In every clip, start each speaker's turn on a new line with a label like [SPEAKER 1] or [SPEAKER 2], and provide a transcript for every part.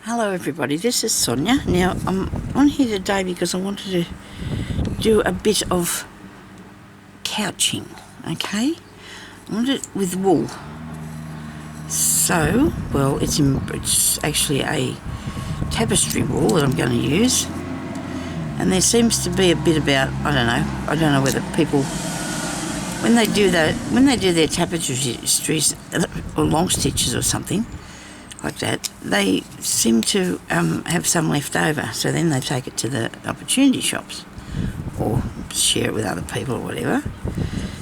[SPEAKER 1] Hello everybody, this is Sonya. Now I'm on here today because I wanted to do a bit of couching, okay? I want it with wool. So, well, it's actually a tapestry wool that I'm going to use. And there seems to be a bit about, I don't know whether people, when they do their tapestries or long stitches or something like that, they seem to have some left over, so then they take it to the opportunity shops or share it with other people or whatever.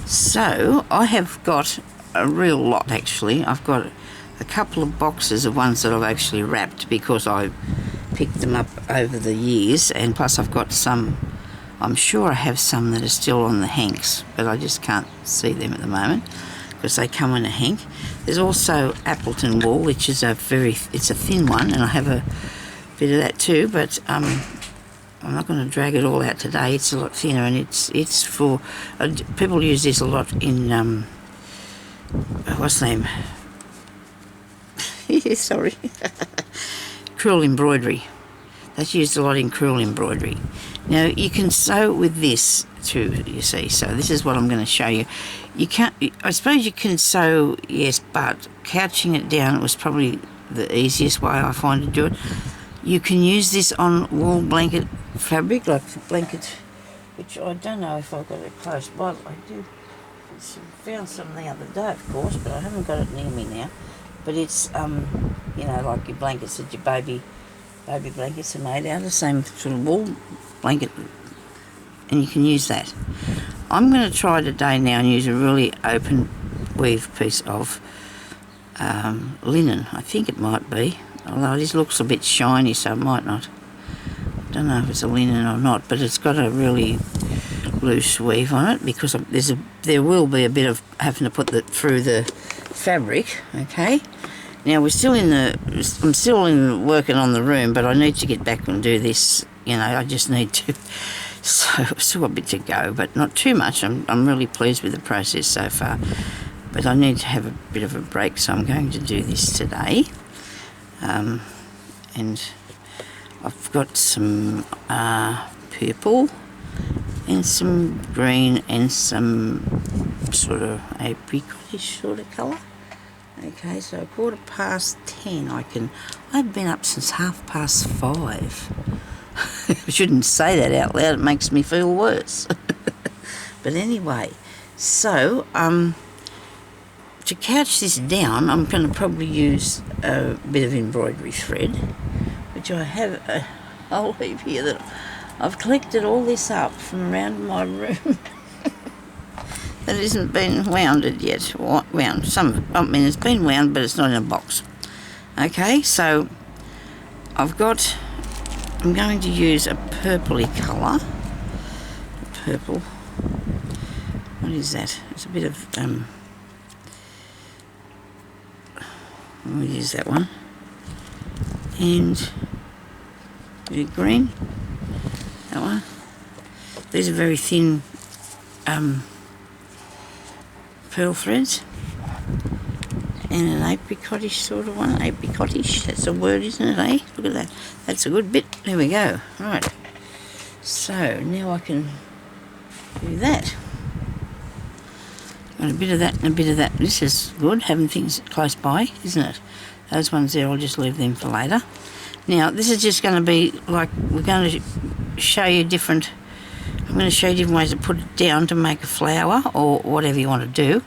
[SPEAKER 1] So I have got a real lot actually. I've got a couple of boxes of ones that I've actually wrapped because I picked them up over the years, and plus I've got some, I'm sure I have some that are still on the hanks, but I just can't see them at the moment because they come in a hank. There's also Appleton wool, which is it's a thin one, and I have a bit of that too, but I'm not going to drag it all out today. It's a lot thinner, and it's for people use this a lot in what's the name? Sorry, crewel embroidery. That's used a lot in crewel embroidery. Now you can sew with this too, you see. So this is what I'm going to show you. You can't, I suppose you can sew, yes, but couching it down was probably the easiest way I find to do it. You can use this on wool blanket fabric, like the blanket, which I don't know if I've got it close by. I do. Found some the other day, of course, but I haven't got it near me now. But it's, you know, like your blankets that your baby blankets are made out of, the same sort of wool blanket, and you can use that. I'm going to try today now and use a really open weave piece of linen. I think it might be, although this looks a bit shiny, so it might not. I don't know if it's a linen or not, but it's got a really loose weave on it because there will be a bit of having to put that through the fabric. Okay, now I'm still working on the room, but I need to get back and do this. You know, I just need to. So I've still got a bit to go, but not too much. I'm really pleased with the process so far, but I need to have a bit of a break, so I'm going to do this today. And I've got some purple and some green and some sort of apricot-ish sort of colour. Okay, so 10:15. I've been up since 5:30. I shouldn't say that out loud, it makes me feel worse. But anyway, so to couch this down, I'm going to probably use a bit of embroidery thread, which I have a whole heap here that I've collected all this up from around my room. That hasn't been wounded yet. Wound. It's been wound, but it's not in a box. Okay, so I'm going to use a purpley colour. Purple. What is that? It's a bit of we'll use that one. And a bit of green. That one. These are very thin pearl threads. And an apricot-ish sort of one. Apricot-ish, that's a word, isn't it, eh? Look at that. That's a good bit. There we go. Right. So now I can do that. Got a bit of that and a bit of that. This is good, having things close by, isn't it? Those ones there, I'll just leave them for later. Now, this is just going to be like, we're going to show you different, I'm going to show you different ways to put it down to make a flower or whatever you want to do.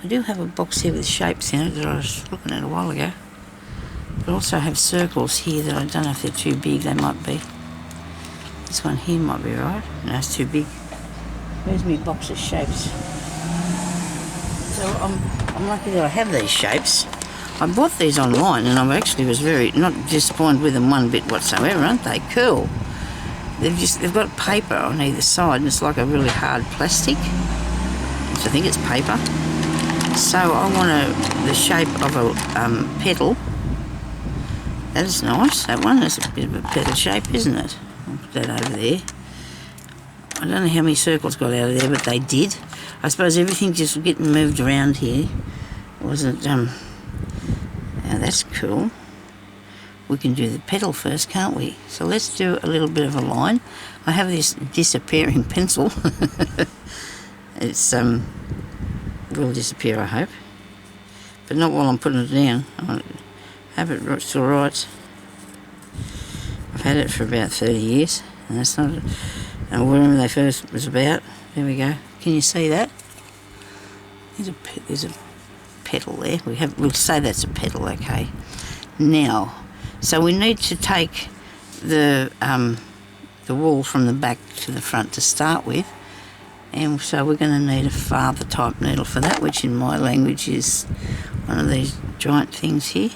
[SPEAKER 1] I do have a box here with shapes in it that I was looking at a while ago. I also have circles here that I don't know if they're too big. They might be. This one here might be right. No, it's too big. Where's my box of shapes? So I'm lucky that I have these shapes. I bought these online, and I actually was very not disappointed with them one bit whatsoever. Aren't they cool? They've got paper on either side, and it's like a really hard plastic. So I think it's paper. So I want the shape of a petal. That is nice. That one is a bit of a petal shape, isn't it? I'll put that over there. I don't know how many circles got out of there, but they did. I suppose everything just getting moved around here wasn't. Now that's cool. We can do the petal first, can't we? So let's do a little bit of a line. I have this disappearing pencil. It's will disappear, I hope, but not while I'm putting it down. I have it still right. I've had it for about 30 years, and that's not wherever they first was about. There we go. Can you see that? There's a petal there. We'll say that's a petal, okay. Now, so we need to take the wool from the back to the front to start with, and so we're going to need a father type needle for that, which in my language is one of these giant things here,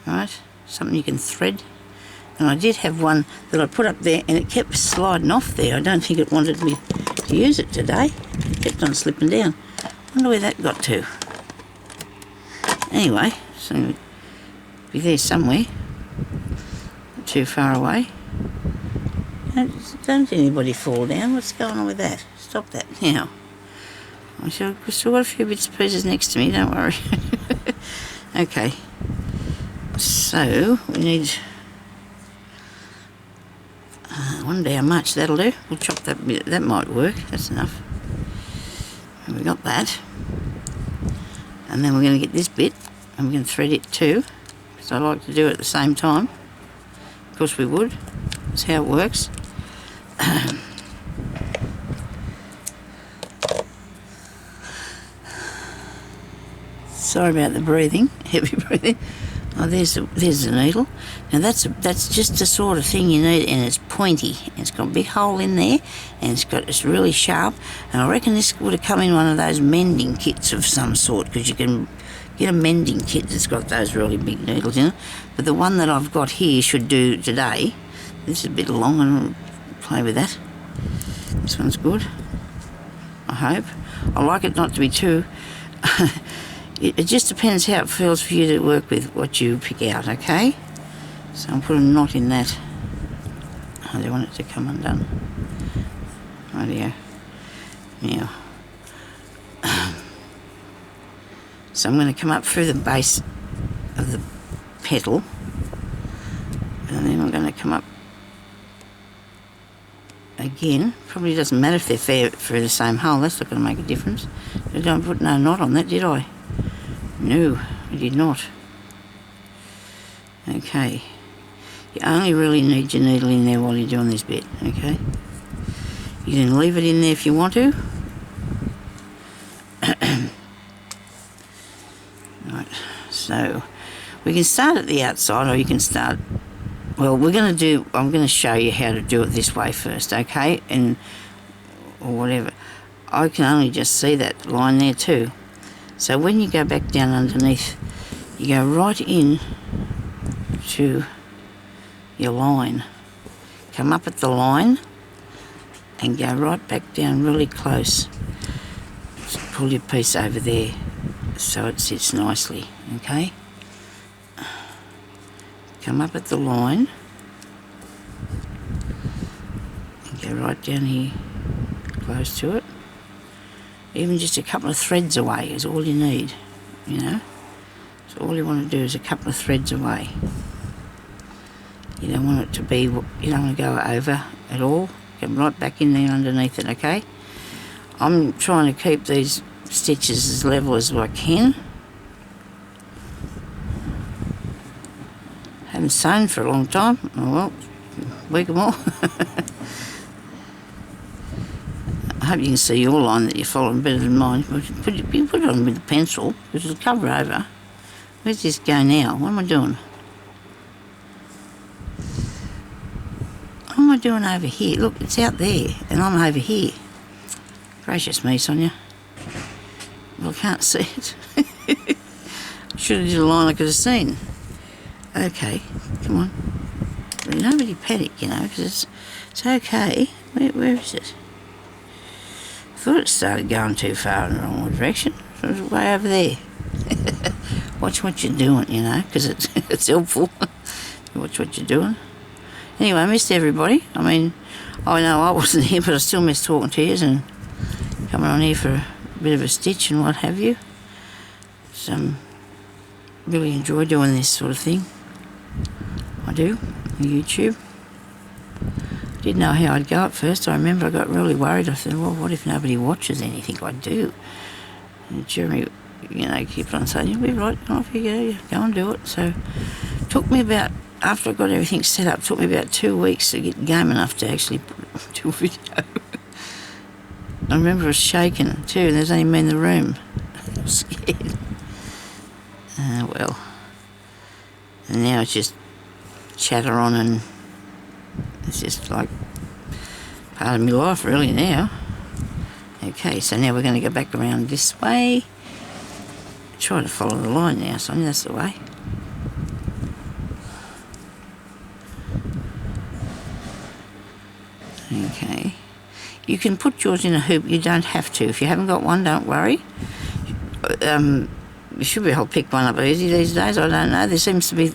[SPEAKER 1] right? Something you can thread. And I did have one that I put up there, and it kept sliding off there. I don't think it wanted me to use it today. It kept on slipping down. I wonder where that got to. Anyway, so it'll be there somewhere. Not too far away. Don't anybody fall down. What's going on with that? Stop that now. I've still got a few bits and pieces next to me, don't worry. Okay. So, we need... I wonder how much that'll do. We'll chop that bit. That might work. That's enough. And we got that. And then we're going to get this bit, and we're going to thread it too, because I like to do it at the same time. Of course we would. That's how it works. Sorry about the breathing, heavy breathing. Oh, there's the needle. Now that's just the sort of thing you need, and it's pointy. And it's got a big hole in there, and it's really sharp. And I reckon this would have come in one of those mending kits of some sort, because you can get a mending kit that's got those really big needles in it. But the one that I've got here should do today. This is a bit long, and I'll play with that. This one's good, I hope. I like it not to be too... It just depends how it feels for you to work with what you pick out, okay? So I'll put a knot in that. I don't want it to come undone. Rightio. Now, so I'm going to come up through the base of the petal, and then I'm going to come up again. Probably doesn't matter if they're through the same hole. That's not going to make a difference. I don't put no knot on that, did I? No, I did not. Okay. You only really need your needle in there while you're doing this bit, okay? You can leave it in there if you want to. Right, so we can start at the outside, or you can start... Well, I'm going to show you how to do it this way first, okay? Or whatever. I can only just see that line there too. So when you go back down underneath, you go right in to your line. Come up at the line and go right back down really close. Just pull your piece over there so it sits nicely, okay? Come up at the line and go right down here close to it. Even just a couple of threads away is all you need, you know. So all you want to do is a couple of threads away. You don't want it to be, you don't want to go over at all. Get right back in there underneath it, okay? I'm trying to keep these stitches as level as I can. Haven't sewn for a long time. Oh well, a week or more. I hope you can see your line that you're following better than mine. You put it on with a pencil, because it'll cover over. Where's this go now? What am I doing? What am I doing over here? Look, it's out there, and I'm over here. Gracious me, Sonya. Well, I can't see it. Should have did a line I could have seen. Okay, come on. But nobody panic, you know, because it's okay. Where is it? I thought it started going too far in the wrong direction. So it was way over there. Watch what you're doing, you know, because it's helpful. Watch what you're doing. Anyway, I missed everybody. I mean, I know I wasn't here, but I still miss talking to you and coming on here for a bit of a stitch and what have you. really enjoy doing this sort of thing. I do, on YouTube. Didn't know how I'd go at first. I remember I got really worried. I said, well, what if nobody watches anything I do? And Jeremy, kept on saying, you'll be right, off you go, go and do it. So it took me about, after I got everything set up, it took me about 2 weeks to get game enough to actually do a video. I remember I was shaking too, and there's only me in the room. I was scared. Well. And now it's just chatter on, and it's just like part of my life really now. Okay, so now we're going to go back around this way. Try to follow the line now, Sonya, that's the way. Okay. You can put yours in a hoop, you don't have to. If you haven't got one, don't worry. You should be able to pick one up easy these days, I don't know. There seems to be a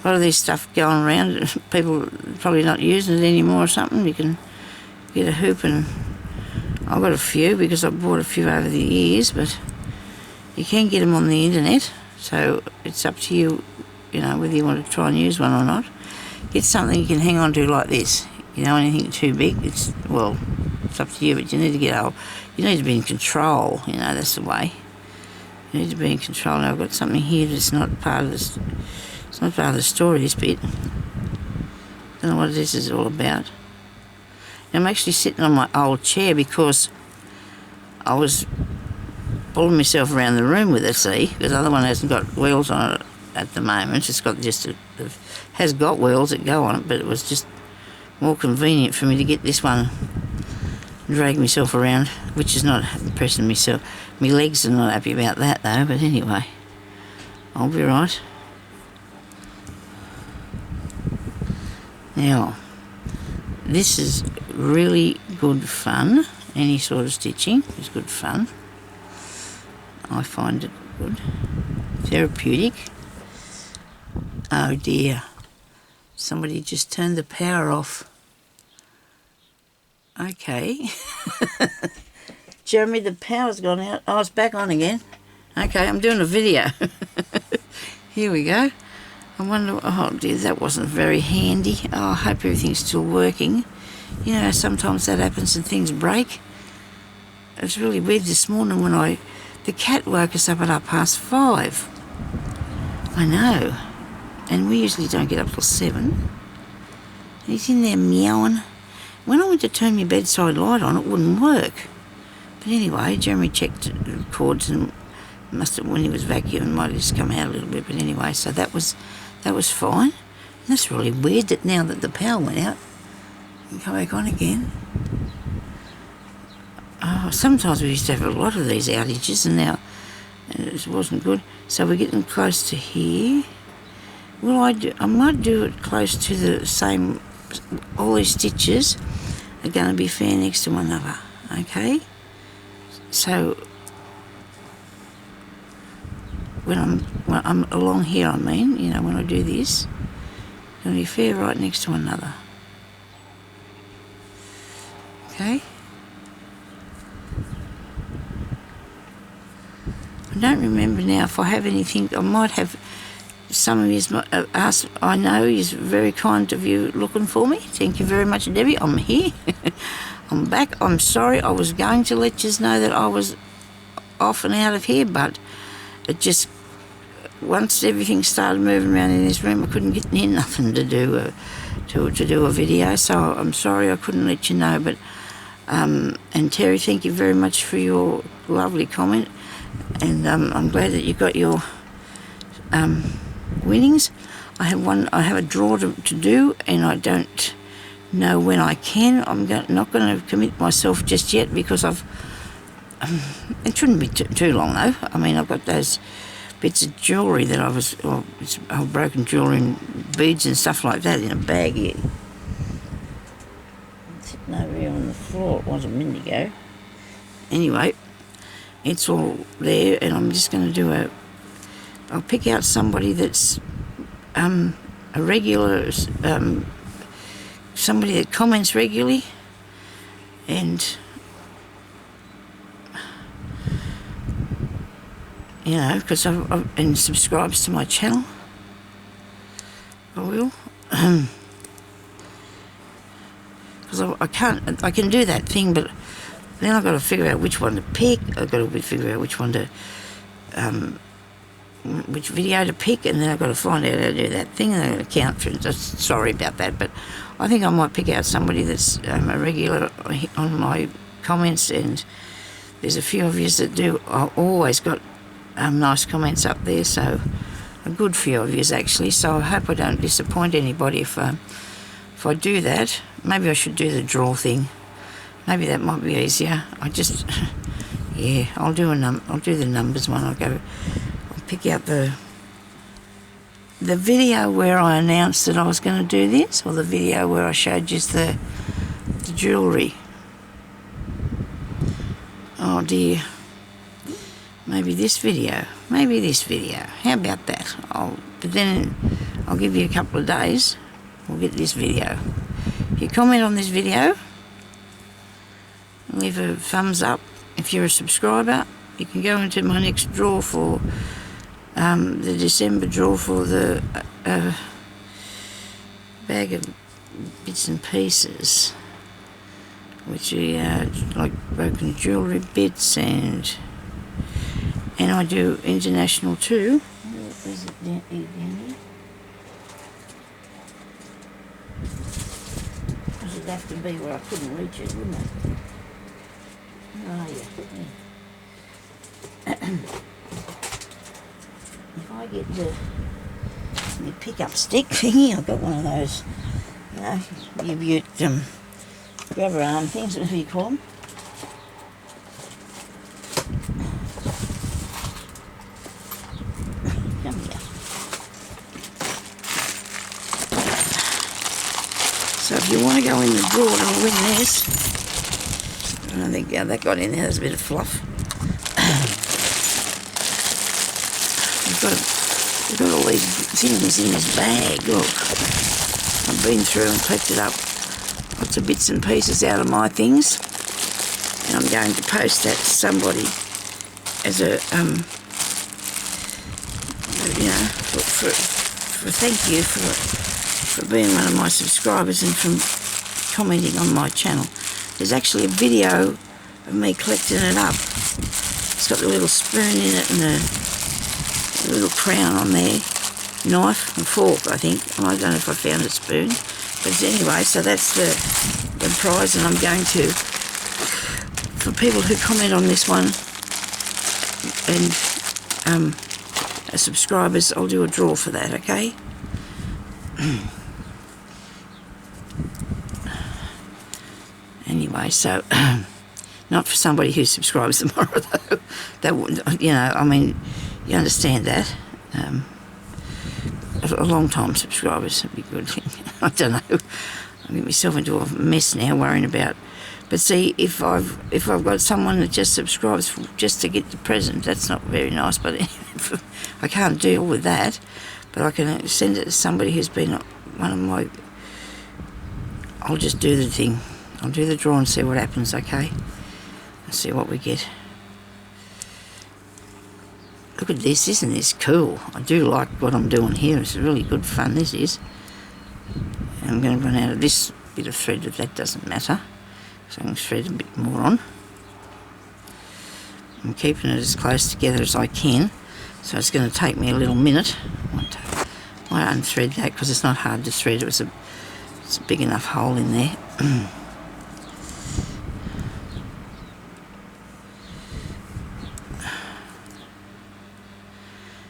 [SPEAKER 1] lot of this stuff going around. People probably not using it anymore or something. You can get a hoop, and I've got a few because I've bought a few over the years, but you can get them on the internet, so it's up to you, whether you want to try and use one or not. Get something you can hang on to like this. Anything too big, it's up to you, but you need to you need to be in control, that's the way. You need to be in control. Now I've got something here that's not part of this, it's not part of the story, this bit. Don't know what this is all about. Now, I'm actually sitting on my old chair because I was pulling myself around the room with it, see, because the other one hasn't got wheels on it at the moment. It's got has got wheels that go on it, but it was just more convenient for me to get this one and drag myself around, which is not impressing myself. My legs are not happy about that though, but anyway, I'll be right. Now, this is really good fun. Any sort of stitching is good fun. I find it good. Therapeutic. Oh dear. Somebody just turned the power off. Okay. Jeremy, the power's gone out. Oh, it's back on again. Okay, I'm doing a video. Here we go. I wonder, oh dear, that wasn't very handy. Oh, I hope everything's still working. Sometimes that happens and things break. It's really weird this morning when the cat woke us up at 5:30. I know. And we usually don't get up till 7. He's in there meowing. When I went to turn my bedside light on, it wouldn't work. But anyway, Jeremy checked the cords and when he was vacuuming, might have just come out a little bit. But anyway, so that was fine. And that's really weird that now that the power went out, you can come back on again. Oh, sometimes we used to have a lot of these outages, and now it wasn't good. So we're getting close to here. Well, I might do it close to the same. All these stitches are going to be fair next to one another. Okay. So when I'm along here, I mean, when I do this, going to be fair right next to one another. Okay. I don't remember now if I have anything. I might have. Some of you asked, I know is very kind of you looking for me. Thank you very much, Debbie. I'm here. I'm back. I'm sorry. I was going to let you know that I was off and out of here, but it just, once everything started moving around in this room, I couldn't get near nothing to do a video. So I'm sorry I couldn't let you know. But and Terry, thank you very much for your lovely comment, and I'm glad that you got your winnings. I have a draw to do, and I don't know when I can. I'm not going to commit myself just yet because it shouldn't be too long though. I mean, I've got those bits of jewellery that it's broken jewellery and beads and stuff like that in a bag here. It's sitting over here on the floor. It was a minute ago. Anyway, it's all there, and I'm just going to do I'll pick out somebody that's a regular, somebody that comments regularly, and you know, because and subscribes to my channel. I will. Because I can do that thing, but then I've got to figure out which one to pick. I've got to figure out which one to, which video to pick, and then I've got to find out how to do that thing, and I've got to count for it. Just sorry about that, but I think I might pick out somebody that's a regular on my comments, and there's a few of you that do. I've always got nice comments up there, so a good few of you actually. So I hope I don't disappoint anybody if I do that. Maybe I should do the draw thing. Maybe that might be easier. Yeah, I'll do the numbers one. I'll pick out the video where I announced that I was going to do this, or the video where I showed you the jewellery. Oh dear. Maybe this video. How about that? But then I'll give you a couple of days. We'll get this video. If you comment on this video, leave a thumbs up. If you're a subscriber, you can go into my next draw for the December draw for the bag of bits and pieces, which are like broken jewellery bits, and I do international too. Where is it down here? Because it'd have to be where I couldn't reach it, wouldn't it? Oh yeah. If I get the pick-up stick thingy, I've got one of those, you know, rubber arm things, whatever you call them. Come here. So if you want to go in the drawer to win this, I think that got in there. There's a bit of fluff. We've got all these things in this bag. Look, I've been through and collected up lots of bits and pieces out of my things, and I'm going to post that to somebody as a you know, for thank you for being one of my subscribers and from commenting on my channel. There's actually a video of me collecting it up. It's got the little spoon in it and a little crown on there, knife and fork, I think. I don't know if I found a spoon, but anyway, so that's the prize, and I'm going to, for people who comment on this one and as subscribers, I'll do a draw for that, okay? Anyway, so not for somebody who subscribes tomorrow though. That wouldn't, you know, I mean, you understand that. A long time subscribers would be a good thing. I don't know. I get myself into a mess now worrying about. But see, if I've got someone that just subscribes just to get the present, that's not very nice. But I can't deal with that. But I can send it to somebody who's been one of my. I'll just do the thing. I'll do the draw and see what happens, okay? Let's see what we get. Look at this, isn't this cool? I do like what I'm doing here. It's really good fun, this is. And I'm going to run out of this bit of thread, but that doesn't matter. So I can thread a bit more on. I'm keeping it as close together as I can. So it's going to take me a little minute. I might unthread that because it's not hard to thread. It's a big enough hole in there.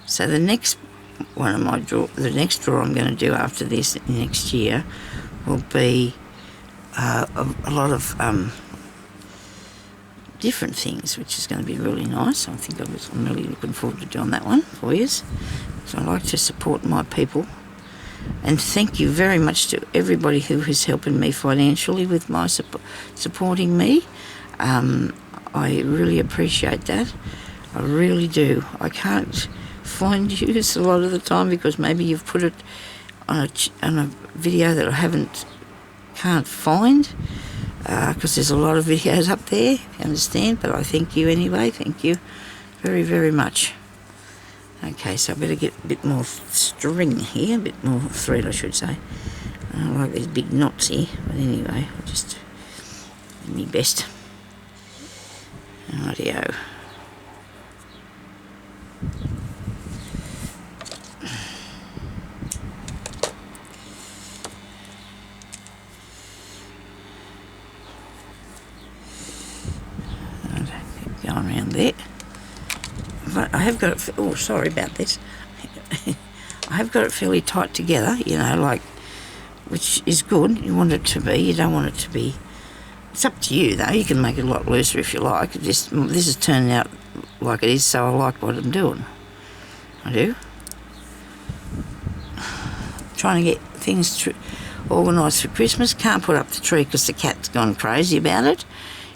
[SPEAKER 1] So the next one of my the next draw I'm going to do after this next year will be a lot of different things, which is going to be really nice. I'm really looking forward to doing that one for you. So I like to support my people, and thank you very much to everybody who is helping me financially with my supporting me. I really appreciate that. I really do. I can't find you a lot of the time because maybe you've put it on a video that I can't find because there's a lot of videos up there, you understand, but I thank you anyway. Thank you very, very much. Okay, so I better get a bit more string here, a bit more thread I should say. I don't like these big knots here, but anyway, I'll just do my best. Rightio. Keep going around there. But I have got it, oh sorry about this. I have got it fairly tight together, you know, like, which is good. You want it to be, you don't want it to be. It's up to you though, you can make it a lot looser if you like. This is turning out like it is, so I like what I'm doing. I do. Trying to get things organised for Christmas. Can't put up the tree because the cat's gone crazy about it.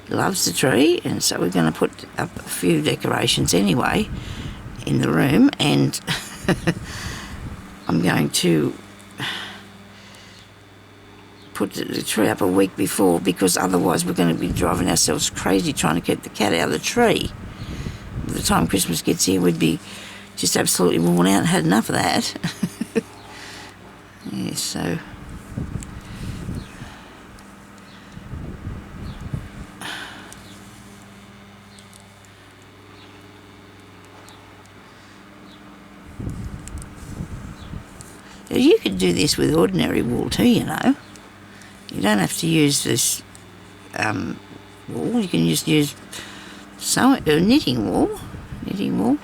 [SPEAKER 1] He loves the tree, and so we're going to put up a few decorations anyway in the room, and I'm going to put the tree up a week before, because otherwise we're going to be driving ourselves crazy trying to keep the cat out of the tree. By the time Christmas gets here, we'd be just absolutely worn out and had enough of that. Yeah, so you could do this with ordinary wool too, you know. You don't have to use this wool. You can just use knitting wool. Knitting wool.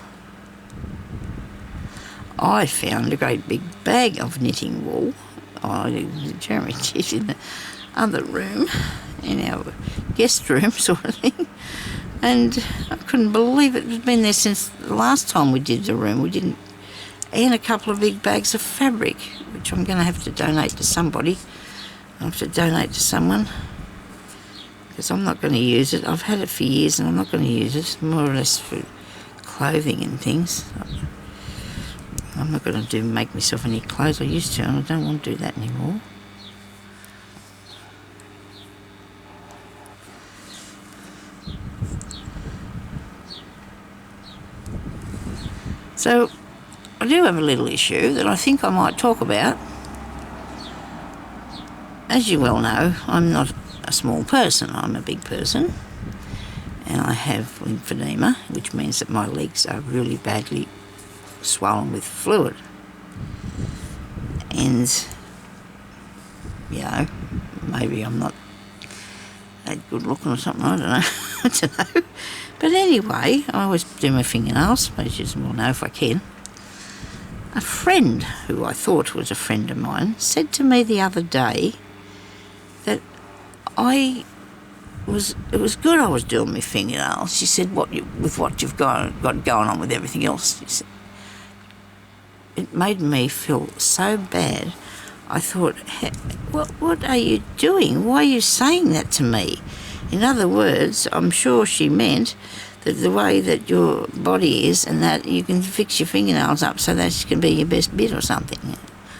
[SPEAKER 1] I found a great big bag of knitting wool. Jeremy did in the other room, in our guest room sort of thing. And I couldn't believe it. It's been there since the last time we did the room. We didn't. And a couple of big bags of fabric, which I'm going to have to donate to somebody. I'll have to donate to someone, because I'm not going to use it. I've had it for years and I'm not going to use it, more or less for clothing and things. I'm not going to make myself any clothes. I used to, and I don't want to do that anymore. So I do have a little issue that I think I might talk about. As you well know, I'm not a small person, I'm a big person, and I have lymphedema, which means that my legs are really badly swollen with fluid. And, you know, maybe I'm not that good looking or something, I don't know. I don't know. But anyway, I always do my fingernails, as you will know if I can. A friend who I thought was a friend of mine said to me the other day that it was good I was doing my fingernails. She said, with what you've got going on with everything else, she said, it made me feel so bad. I thought, what are you doing? Why are you saying that to me? In other words, I'm sure she meant that the way that your body is, and that you can fix your fingernails up so that can be your best bit or something.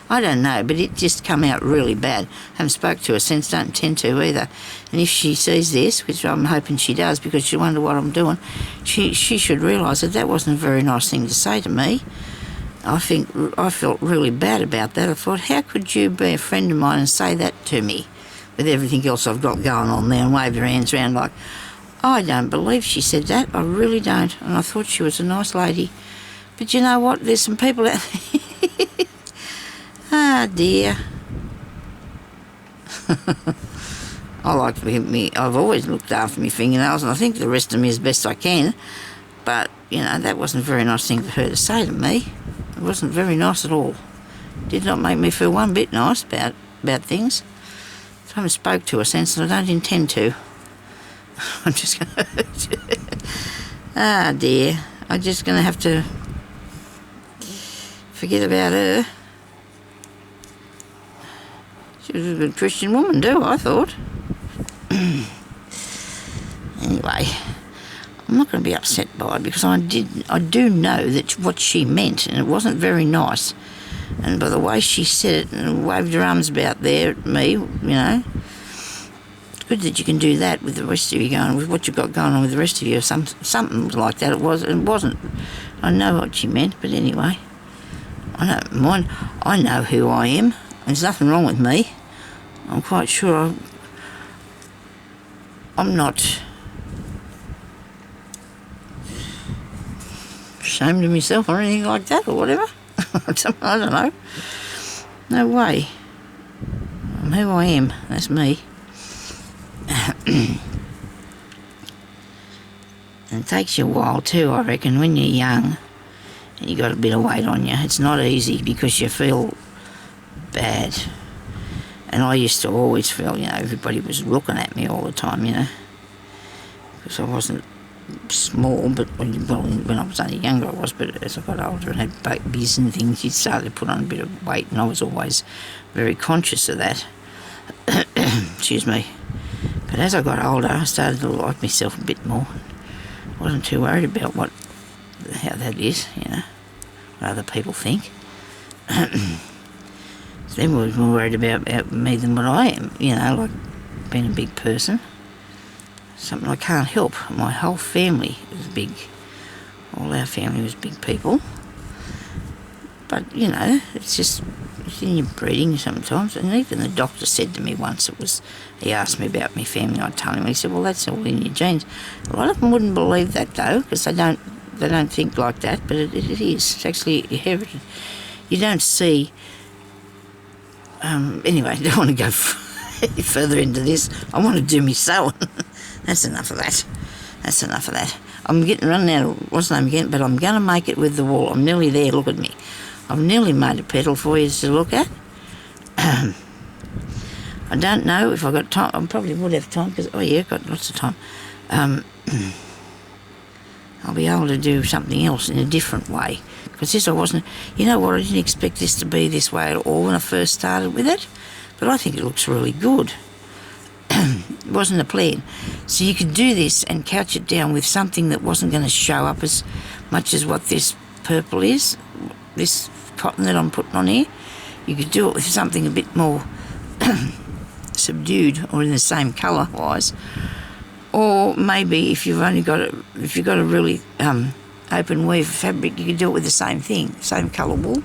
[SPEAKER 1] I don't know, but it just come out really bad. Haven't spoke to her since, don't intend to either. And if she sees this, which I'm hoping she does because she wonder what I'm doing, she should realise that wasn't a very nice thing to say to me. I felt really bad about that. I thought, how could you be a friend of mine and say that to me with everything else I've got going on there, and waved her hands around like, I don't believe she said that. I really don't. And I thought she was a nice lady. But you know what? There's some people out there. Ah, dear. I've always looked after my fingernails, and I think the rest of me as best I can. But, you know, that wasn't a very nice thing for her to say to me. It wasn't very nice at all. Did not make me feel one bit nice about things. So I haven't spoke to her since, and I don't intend to. I'm just going to... Ah, dear. I'm just going to have to forget about her. She was a good Christian woman too, I thought. Anyway, I'm not going to be upset by it, because I do know that what she meant, and it wasn't very nice. And by the way she said it and waved her arms about there at me, you know, it's good that you can do that with the rest of you with what you've got going on with the rest of you. Something like that. It wasn't I know what she meant, but anyway, I don't mind. I know who I am. There's nothing wrong with me. I'm quite sure I'm not ashamed of myself or anything like that or whatever. I don't know. No way. I'm who I am. That's me. And it takes you a while too, I reckon, when you're young and you got a bit of weight on you. It's not easy because you feel bad. And I used to always feel, everybody was looking at me all the time, because I wasn't small, but when I was only younger I was, but as I got older and had babies and things, you started to put on a bit of weight, and I was always very conscious of that. Excuse me. But as I got older, I started to like myself a bit more. I wasn't too worried about how that is, what other people think. So they were more worried about me than what I am, like being a big person. Something I can't help. My whole family is big. All our family was big people. But, it's in your breeding sometimes. And even the doctor said to me once, he asked me about my family, I'd tell him, he said, well, that's all in your genes. A lot of them wouldn't believe that, though, because they don't think like that, but it is. It's actually inherited. You don't see... anyway, I don't want to go further into this. I want to do me sewing. That's enough of that. I'm getting running out of what's the name again, but I'm going to make it with the wool. I'm nearly there, look at me. I've nearly made a petal for you to look at. I don't know if I've got time. I probably would have time because, I've got lots of time. I'll be able to do something else in a different way. Because this I wasn't, I didn't expect this to be this way at all when I first started with it. But I think it looks really good. It wasn't a plan. So you could do this and couch it down with something that wasn't going to show up as much as what this purple is, this cotton that I'm putting on here. You could do it with something a bit more subdued or in the same colour wise. Or maybe if you've got a really open weave fabric, you could do it with the same thing, same colour wool,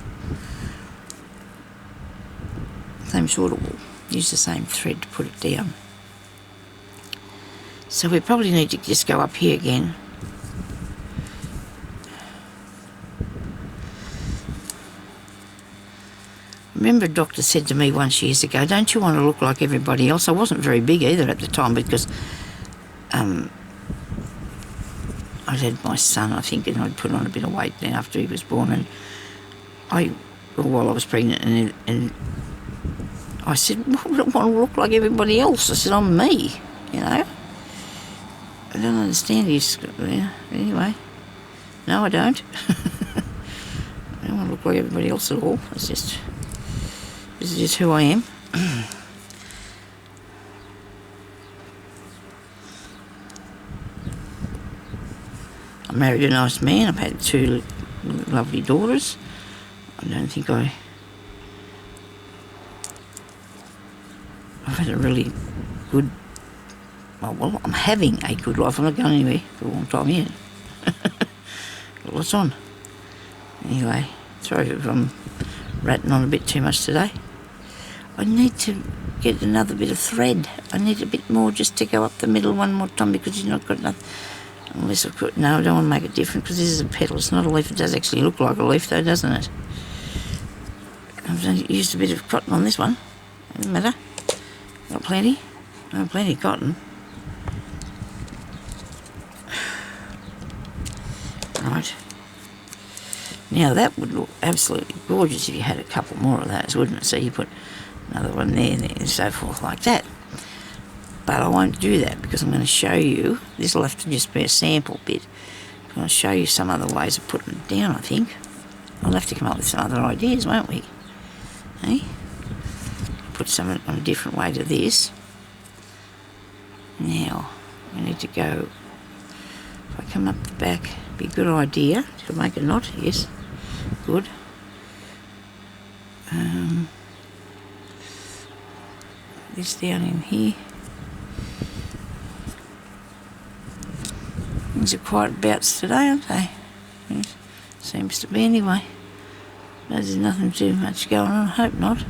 [SPEAKER 1] same sort of wool. Use the same thread to put it down. So we probably need to just go up here again. Remember a doctor said to me once years ago, don't you want to look like everybody else? I wasn't very big either at the time because I'd had my son, I think, and I'd put on a bit of weight then after he was born, and while I was pregnant, and I said, well, I don't want to look like everybody else. I said, I'm me, I don't understand his, anyway. No, I don't. I don't want to look like everybody else at all. This is just who I am. I married a nice man. I've had 2 lovely daughters. I don't think I've had a really good... Well, I'm having a good life. I'm not going anywhere for a long time yet. What's on? Anyway, sorry if I'm ratting on a bit too much today. I need to get another bit of thread. I need a bit more just to go up the middle one more time because you've not got enough. Unless I could. No, I don't want to make it different because this is a petal. It's not a leaf. It does actually look like a leaf though, doesn't it? I've used a bit of cotton on this one. Doesn't matter. Got plenty. Got plenty of cotton. Right. Now that would look absolutely gorgeous if you had a couple more of those, wouldn't it? So you put another one there and so forth like that. But I won't do that because I'm going to show you, this will have to just be a sample bit. I'm going to show you some other ways of putting it down, I think. We'll have to come up with some other ideas, won't we? Hey? Put some on a different way to this. Now, we need to go, if I come up the back, be a good idea to make a knot, yes, good. This down in here. Things are quiet bouts today, aren't they? Yes. Seems to be anyway. There's nothing too much going on. I hope not.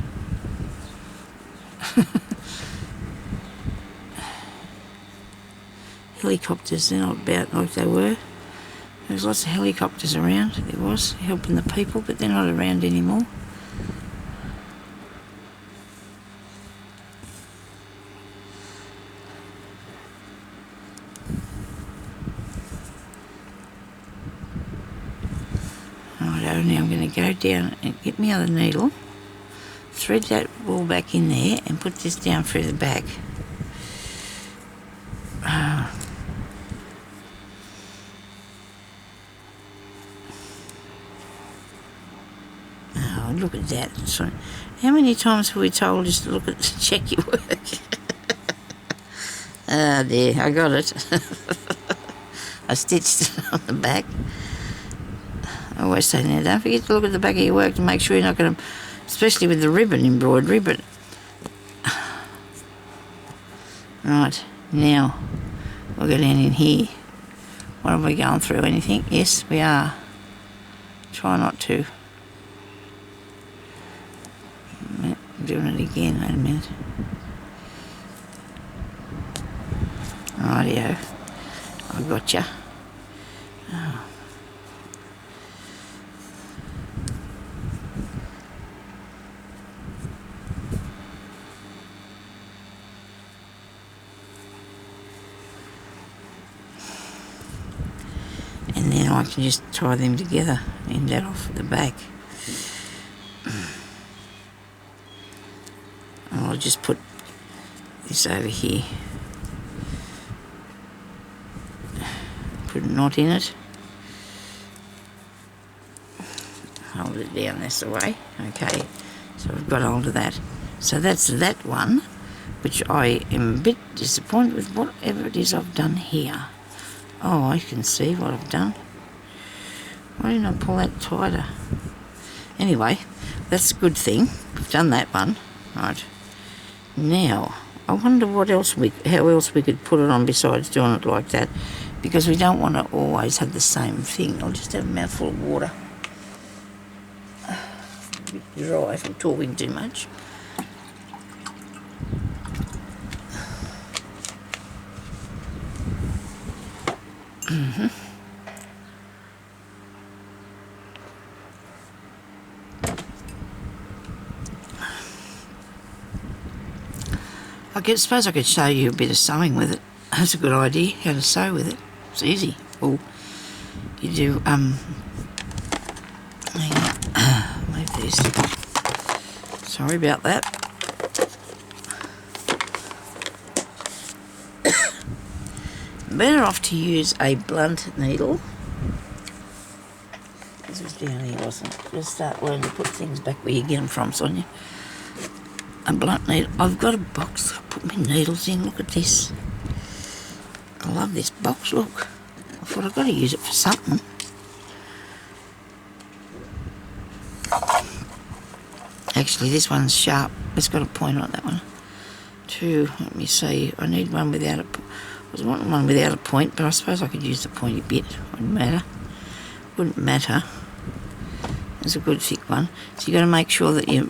[SPEAKER 1] Helicopters, they're not about like they were. There's lots of helicopters around. There was, helping the people, but they're not around anymore. Righto, now I'm going to go down and get my other needle, thread that wool back in there and put this down through the back. Oh, look at that. So, how many times have we told us to look at, check your work? Ah, there, I got it. I stitched it on the back. I always say now, don't forget to look at the back of your work to make sure you're not going to, especially with the ribbon embroidery, but... Right, now, we'll go down in here. What are we going through? Anything? Yes, we are. Try not to. I'm doing it again, wait a minute. Rightio, I gotcha. Oh. And then I can just tie them together, end that off at the back. And I'll just put this over here. Put a knot in it. Hold it down this way. Okay, so I've got hold of that. So that's that one, which I am a bit disappointed with whatever it is I've done here. Oh, I can see what I've done. Why didn't I pull that tighter? Anyway, that's a good thing. We've done that one. Right. Now, I wonder what else how else we could put it on besides doing it like that, because we don't want to always have the same thing. I'll just have a mouthful of water. A bit dry from talking too much. I suppose I could show you a bit of sewing with it. That's a good idea, how to sew with it. It's easy. Well, you do, leave this. Sorry about that. Better off to use a blunt needle. This was down here, wasn't it? Just start learning to put things back where you get them from, Sonya. A blunt needle. I've got a box. I put my needles in. Look at this. I love this box. Look. I thought I've got to use it for something. Actually, this one's sharp. It's got a point on that one. Let me see. I need one without a... I was wanting one without a point, but I suppose I could use the pointy bit. Wouldn't matter. It's a good thick one. So you've got to make sure that your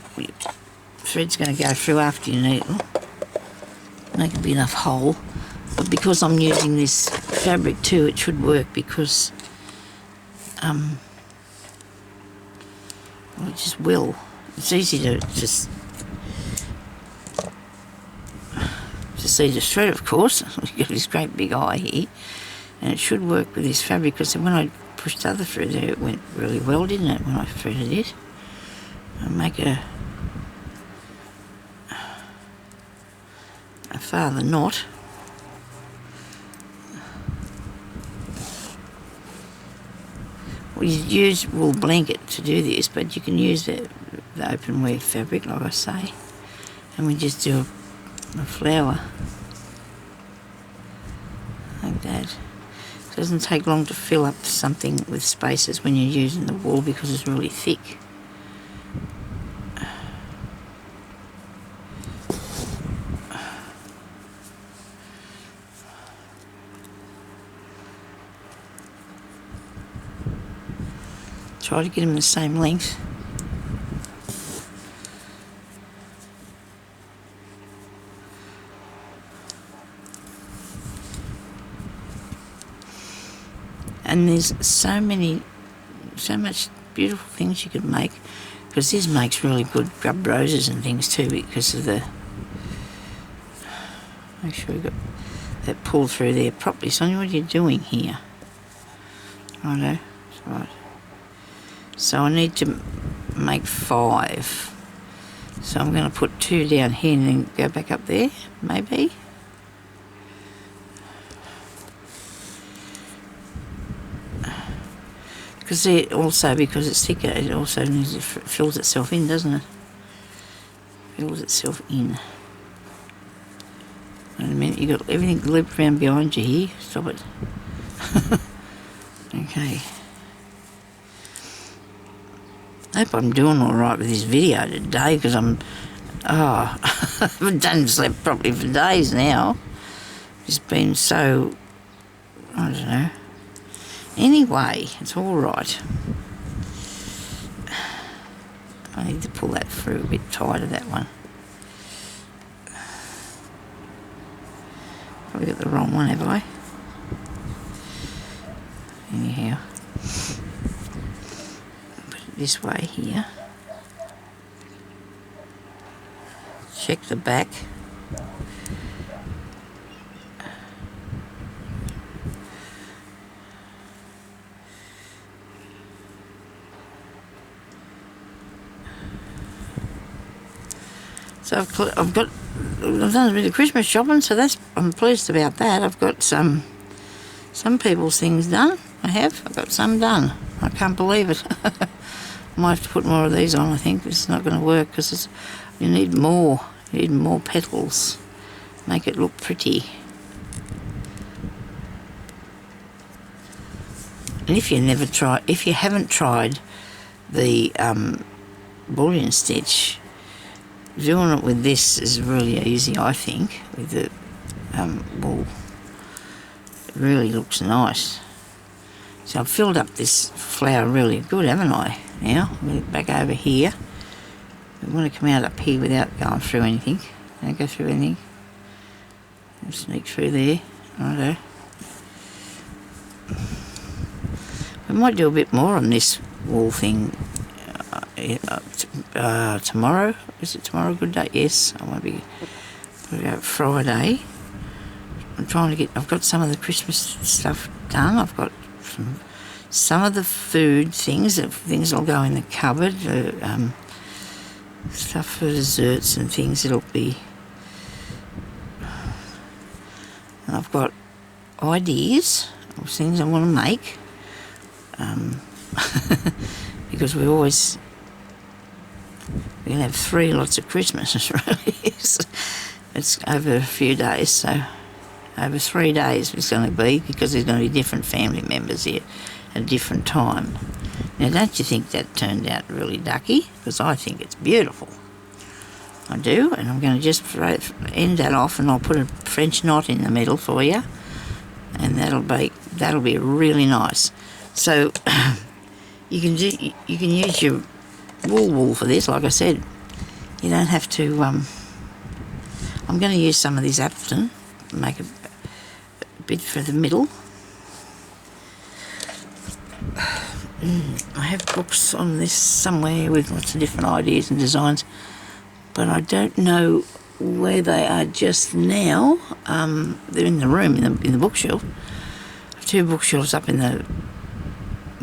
[SPEAKER 1] thread's going to go through after your needle. Make a big enough hole. But because I'm using this fabric too, it should work because well, it just will. It's easy to just see the thread, of course. You've got this great big eye here, and it should work with this fabric because when I pushed the other thread there, it went really well, didn't it, when I threaded it? I'll make a farther knot. We use wool blanket to do this, but you can use the open weave fabric, like I say, and we just do a flower like that. It doesn't take long to fill up something with spaces when you're using the wool because it's really thick. try to get them the same length. And there's so much beautiful things you could make, because this makes really good grub roses and things too, because of the, make sure we've got that pull through there properly. Sonia, what are you doing here? Righto, that's right. So I need to make 5. So I'm going to put 2 down here and then go back up there, maybe. Because because it's thicker, it also fills itself in, doesn't it? Fills itself in. Wait a minute, you got everything looped around behind you here. Stop it. Okay. I hope I'm doing all right with this video today, because I haven't slept properly for days now. It's been so, I don't know. Anyway, it's all right. I need to pull that through a bit tighter, that one. Probably got the wrong one, have I? Anyhow. Put it this way here. Check the back. So I've done a bit of Christmas shopping, so I'm pleased about that. I've got some people's things done. I've got some done. I can't believe it. I might have to put more of these on. I think this is not going to work, because you need more. You need more petals. Make it look pretty. And if you haven't tried the bullion stitch, doing it with this is really easy, I think, with the wool. It really looks nice. So I've filled up this flower really good, haven't I? Now, back over here. We want to come out up here without going through anything. Don't go through anything. Sneak through there. Righto. We might do a bit more on this wool thing tomorrow. Is it tomorrow a good day? Yes, I won't be putting out Friday. I've got some of the Christmas stuff done. I've got some of the food things that'll go in the cupboard, stuff for desserts and things. It'll be, and I've got ideas of things I want to make, because we're going to have 3 lots of Christmases, really. It's over a few days, so over 3 days it's going to be, because there's going to be different family members here at a different time. Now, don't you think that turned out really ducky? Because I think it's beautiful. I do, and I'm going to just end that off, and I'll put a French knot in the middle for you, and that'll be really nice. So you can use your wool for this, like I said. You don't have to. I'm going to use some of this Appleton, make a bit for the middle. I have books on this somewhere with lots of different ideas and designs, but I don't know where they are just now. They're in the room, in the bookshelf. I have 2 bookshelves up in the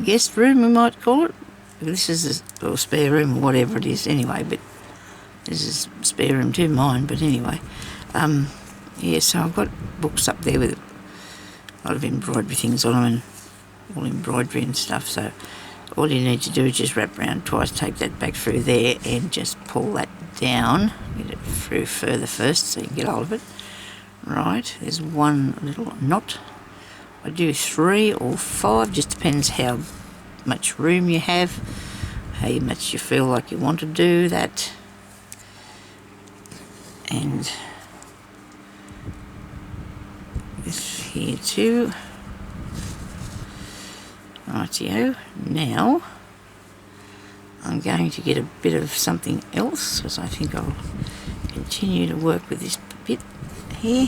[SPEAKER 1] guest room, we might call it. This is a spare room, or whatever it is anyway, but this is a spare room too, mine, but anyway. Yeah, so I've got books up there with a lot of embroidery things on them, and all embroidery and stuff, so all you need to do is just wrap around twice, take that back through there, and just pull that down, get it through further first so you can get hold of it. Right, there's one little knot. I do 3 or 5, just depends how much room you have, how much you feel like you want to do that. And this here too. Rightio. Now I'm going to get a bit of something else because I think I'll continue to work with this bit here.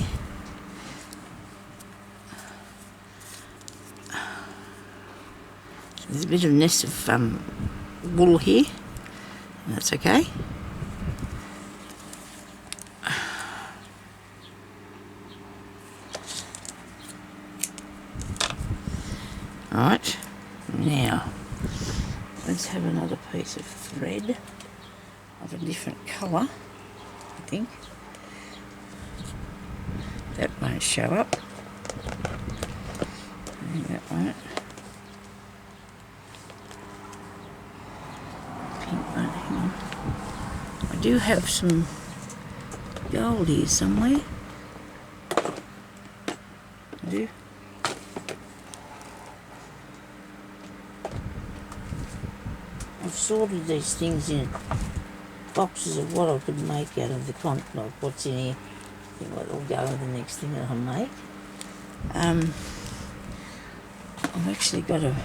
[SPEAKER 1] So there's a bit of nest of wool here, and that's okay. Alright, now let's have another piece of thread of a different colour, I think. That won't show up. And that won't. Pink one, hang on. I do have some gold here somewhere. I do. I've sorted these things in boxes of what I could make out of the like what's in here. I think what will go with the next thing that I'll make. I've actually got a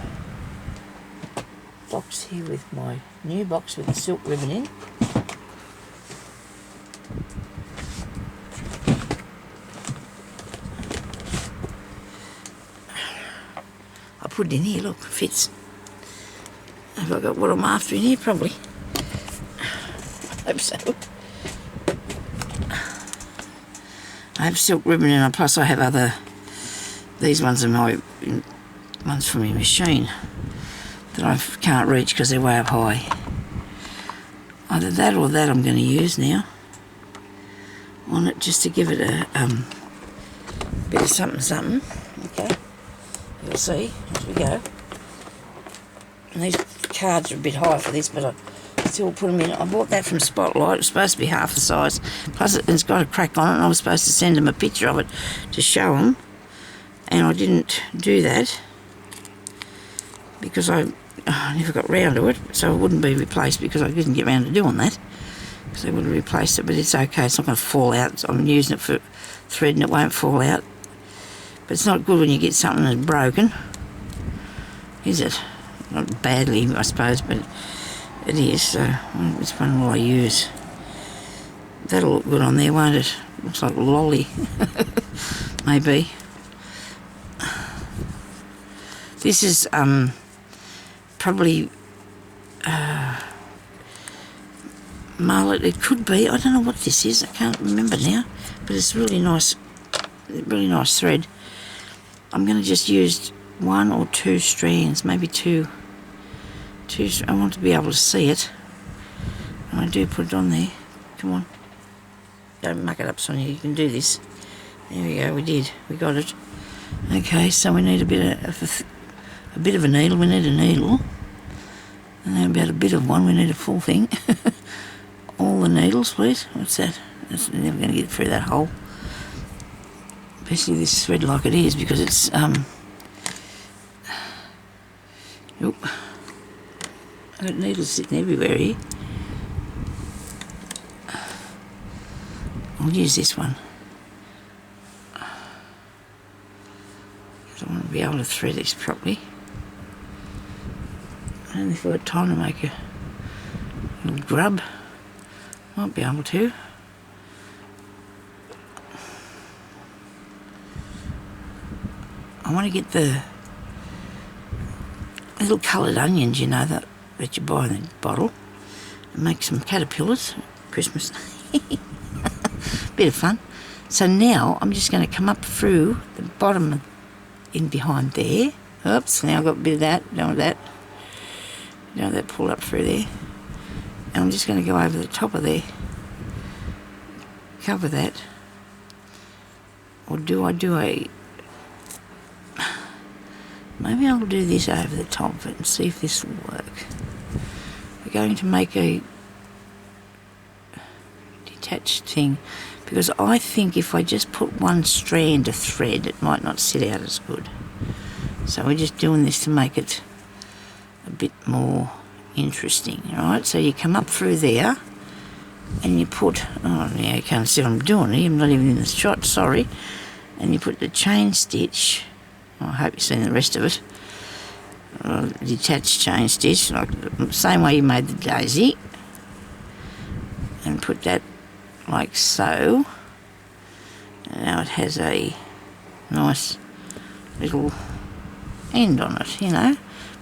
[SPEAKER 1] box here with my new box with the silk ribbon in. I put it in here, look, it fits. Have I got what I'm after in here? Probably. I hope so. I have silk ribbon in, and plus I have other. These ones are my ones from my machine that I can't reach because they're way up high. Either that or that I'm going to use now on it just to give it a bit of something. Okay, you'll see as we go. And these cards are a bit high for this, but I still put them in. I bought that from Spotlight. It's supposed to be half the size. Plus it's got a crack on it, and I was supposed to send them a picture of it to show them. And I didn't do that because I never got round to it, so it wouldn't be replaced because I didn't get round to doing that. So they would have replaced it, but it's okay. It's not going to fall out. So I'm using it for thread and it won't fall out. But it's not good when you get something that's broken, is it? Not badly, I suppose, but it is. So which one will I use? That'll look good on there, won't it? Looks like lolly, maybe. This is probably mullet. It could be. I don't know what this is. I can't remember now. But it's really nice thread. I'm going to just use one or two strands, maybe two. I want to be able to see it. And I do put it on there. Come on. Don't muck it up, Sonya. You can do this. There we go. We did. We got it. Okay, so we need a bit of a needle. We need a needle. And then about a bit of one. We need a full thing. All the needles, please. What's that? That's never going to get through that hole. Especially this thread like it is, because it's Oop. I've got needles sitting everywhere here. I'll use this one. I want to be able to thread this properly. And if I've got time to make a little grub, might be able to. I want to get the little coloured onions, you know, that you buy in the bottle, and make some caterpillars. Christmas. Bit of fun. So now I'm just going to come up through the bottom in behind there. Oops, now I've got a bit of that. Don't want that. Don't want that pulled up through there. And I'm just going to go over the top of there. Cover that. Or do I do a... Maybe I'll do this over the top of it and see if this will work. We're going to make a detached thing, because I think if I just put one strand of thread, it might not sit out as good. So we're just doing this to make it a bit more interesting, alright? So you come up through there and you put, oh yeah, you can't see what I'm doing here, I'm not even in the shot, sorry. And you put the chain stitch, I hope you've seen the rest of it, detached chain stitch, like the same way you made the daisy, and put that like so. And now it has a nice little end on it, you know,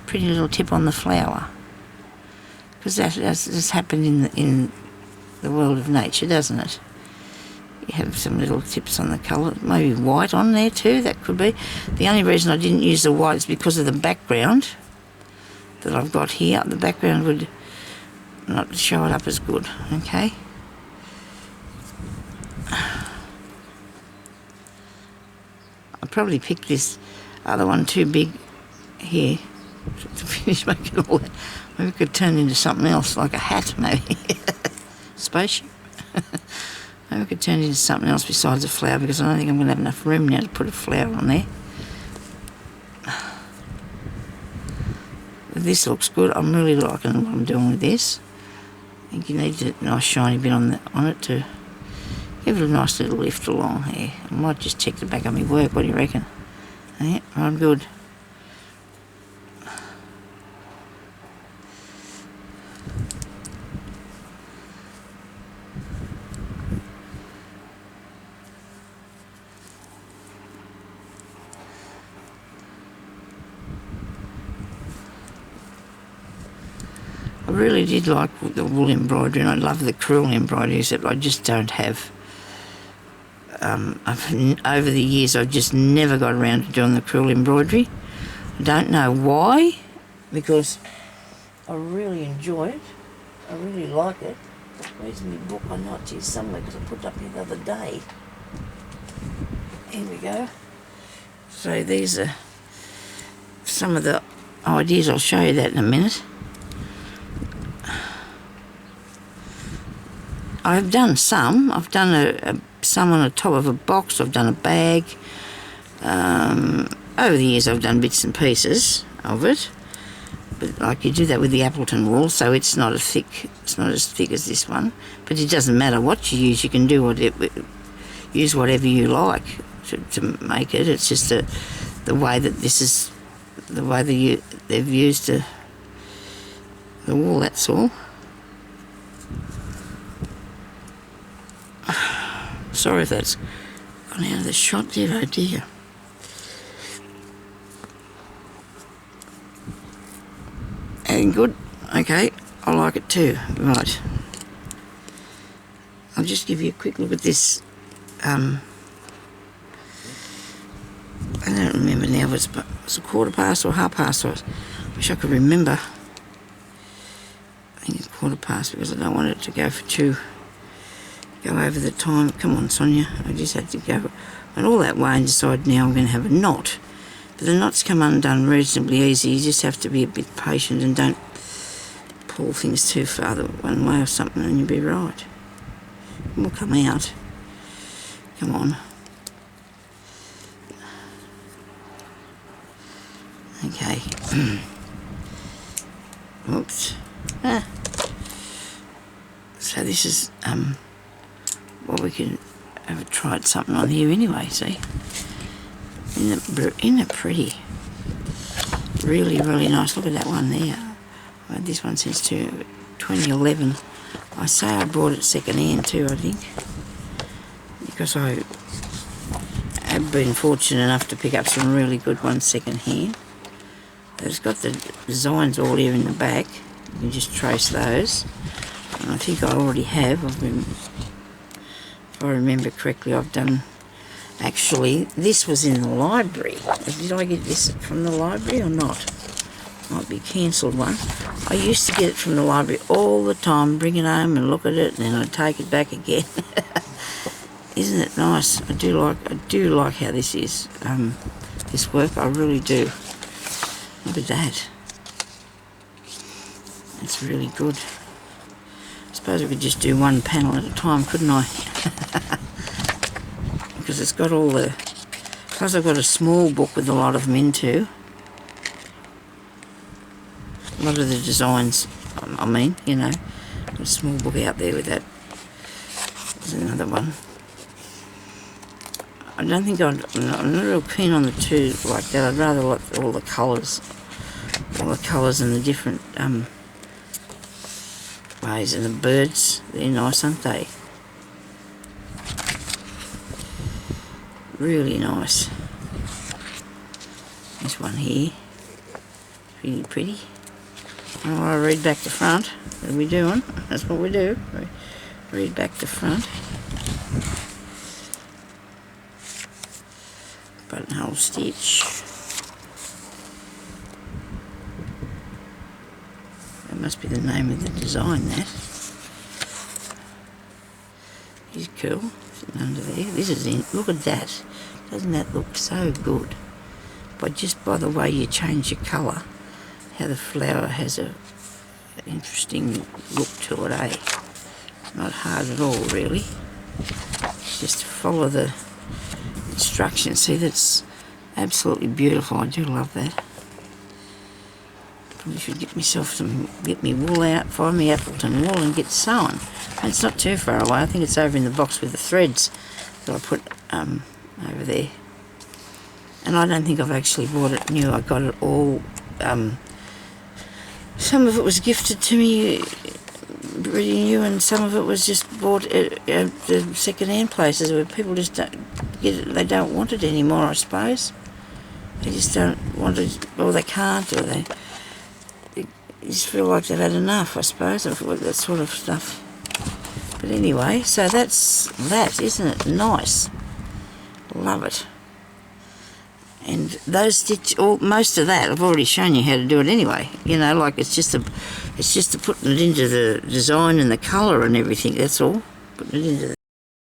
[SPEAKER 1] pretty little tip on the flower. Because that has happened in the world of nature, doesn't it? You have some little tips on the colour, maybe white on there too, that could be. The only reason I didn't use the white is because of the background that I've got here. The background would not show it up as good, okay? I probably picked this other one too big here to finish making all that. Maybe it could turn into something else, like a hat maybe. Spaceship. Maybe we could turn it into something else besides a flower, because I don't think I'm going to have enough room now to put a flower on there. This looks good. I'm really liking what I'm doing with this. I think you need a nice shiny bit on it to give it a nice little lift along here. I might just check the back of my work. What do you reckon? Yeah, I'm good. I really did like the wool embroidery, and I love the crewel embroidery, except I just don't have... over the years I've just never got around to doing the crewel embroidery. I don't know why, because I really enjoy it. I really like it. Where's my book? I know it's here somewhere because I put it up here the other day. Here we go. So these are some of the ideas. I'll show you that in a minute. I've done some. I've done some on the top of a box. I've done a bag. Over the years I've done bits and pieces of it. But like you do that with the Appleton wool, so it's not as thick as this one. But it doesn't matter what you use. You can do use whatever you like to make it. It's just the way that this is, the way that they've used the wool. That's all. Sorry if that's gone out of the shot there, oh dear. And good? Okay, I like it too. Right. I'll just give you a quick look at this. I don't remember now if it's a 1/4 or 1/2. I wish I could remember. I think it's 1/4 because I don't want it to go over the time. Come on, Sonya. I just had to go and all that way and decide now I'm going to have a knot. But the knots come undone reasonably easy. You just have to be a bit patient and don't pull things too far one way or something, and you'll be right. It will come out. Come on. Okay. Oops. So this is well, we can have tried something on here anyway, see? Isn't it pretty? Really, really nice. Look at that one there. I've had this one since 2011. I say I bought it second hand too, I think. Because I have been fortunate enough to pick up some really good ones second hand. It's got the designs all here in the back. You can just trace those. And I think I already have. If I remember correctly, I've done... Actually, this was in the library. Did I get this from the library or not? Might be a cancelled one. I used to get it from the library all the time, bring it home and look at it, and then I'd take it back again. Isn't it nice? I do like how this is. This work, I really do. Look at that. It's really good. I suppose I could just do one panel at a time, couldn't I? Because it's got all the... Plus I've got a small book with a lot of them in too. A lot of the designs, I mean, you know. A small book out there with that. There's another one. I don't think I'm not real keen on the two like that. I'd rather like all the colours all the colours and the different ways, and the birds, they're nice, aren't they? Really nice. This one here, really pretty. Oh, I read back the front. What are we doing? That's what we do. Read back the front. Buttonhole stitch. That must be the name of the design, that. He's cool. Sitting under there. This is in. Look at that. Doesn't that look so good? But just by the way you change your colour, how the flower has an interesting look to it, eh? Not hard at all, really. Just follow the instructions. See, that's absolutely beautiful. I do love that. Probably should get me wool out, find me Appleton wool and get sewn. And it's not too far away. I think it's over in the box with the threads that I put over there. And I don't think I've actually bought it new. I got it all. Some of it was gifted to me pretty new, and some of it was just bought at the second-hand places where people just don't get it. They don't want it anymore, I suppose. They just don't want it, or they can't, or they just feel like they've had enough, I suppose, of that sort of stuff. But anyway, so that's that, isn't it? Nice. Love it. And those most of that I've already shown you how to do it anyway. You know, like it's just putting it into the design and the colour and everything. That's all. Putting it into